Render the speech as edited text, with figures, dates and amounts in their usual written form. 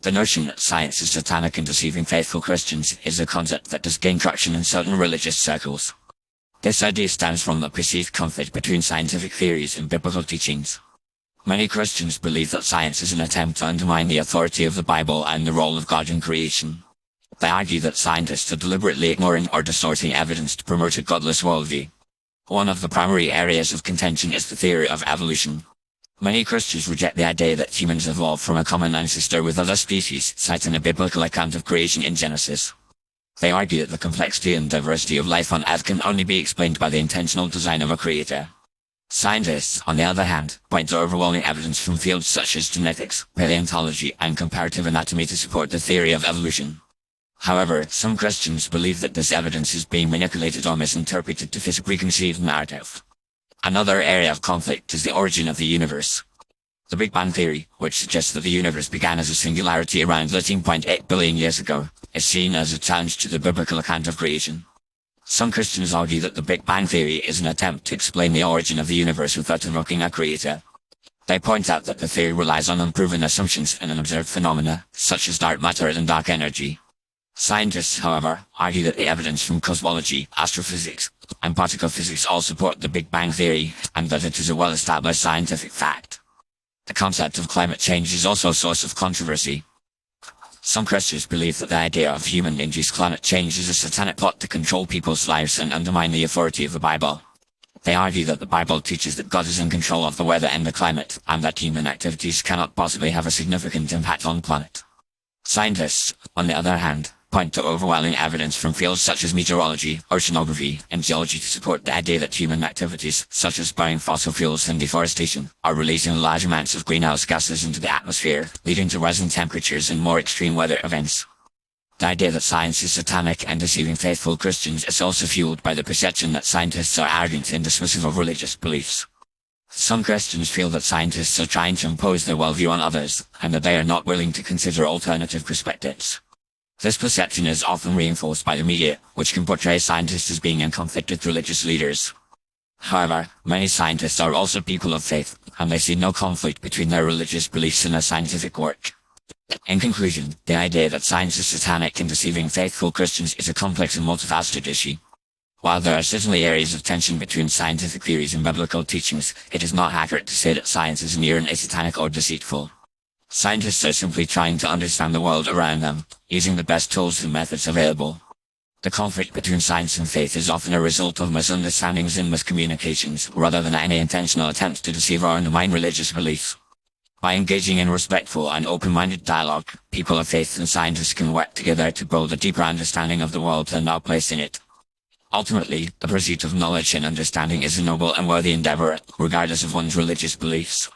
The notion that science is satanic and deceiving faithful Christians is a concept that does gain traction in certain religious circles. This idea stems from the perceived conflict between scientific theories and biblical teachings. Many Christians believe that science is an attempt to undermine the authority of the Bible and the role of God in creation. They argue that scientists are deliberately ignoring or distorting evidence to promote a godless worldview. One of the primary areas of contention is the theory of evolution. Many Christians reject the idea that humans evolved from a common ancestor with other species, citing a biblical account of creation in Genesis. They argue that the complexity and diversity of life on Earth can only be explained by the intentional design of a creator. Scientists, on the other hand, point to overwhelming evidence from fields such as genetics, paleontology, and comparative anatomy to support the theory of evolution. However, some Christians believe that this evidence is being manipulated or misinterpreted to fit a preconceived narrative. Another area of conflict is the origin of the universe. The Big Bang Theory, which suggests that the universe began as a singularity around 13.8 billion years ago, is seen as a challenge to the biblical account of creation. Some Christians argue that the Big Bang Theory is an attempt to explain the origin of the universe without invoking a creator. They point out that the theory relies on unproven assumptions and unobserved phenomena, such as dark matter and dark energy. Scientists, however, argue that the evidence from cosmology, astrophysics, and particle physics all support the Big Bang Theory, and that it is a well-established scientific fact. The concept of climate change is also a source of controversy. Some Christians believe that the idea of human-induced climate change is a satanic plot to control people's lives and undermine the authority of the Bible. They argue that the Bible teaches that God is in control of the weather and the climate, and that human activities cannot possibly have a significant impact on the planet. Scientists, on the other hand, point to overwhelming evidence from fields such as meteorology, oceanography, and geology to support the idea that human activities, such as burning fossil fuels and deforestation, are releasing large amounts of greenhouse gases into the atmosphere, leading to rising temperatures and more extreme weather events. The idea that science is satanic and deceiving faithful Christians is also fueled by the perception that scientists are arrogant and dismissive of religious beliefs. Some Christians feel that scientists are trying to impose their worldview on others, and that they are not willing to consider alternative perspectives. This perception is often reinforced by the media, which can portray scientists as being in conflict with religious leaders. However, many scientists are also people of faith, and they see no conflict between their religious beliefs and their scientific work. In conclusion, the idea that science is satanic and deceiving faithful Christians is a complex and multifaceted issue. While there are certainly areas of tension between scientific theories and biblical teachings, it is not accurate to say that science is inherently satanic or deceitful. Scientists are simply trying to understand the world around them, using the best tools and methods available. The conflict between science and faith is often a result of misunderstandings and miscommunications, rather than any intentional attempt to deceive or undermine religious beliefs. By engaging in respectful and open-minded dialogue, people of faith and scientists can work together to build a deeper understanding of the world and our place in it. Ultimately, the pursuit of knowledge and understanding is a noble and worthy endeavor, regardless of one's religious beliefs.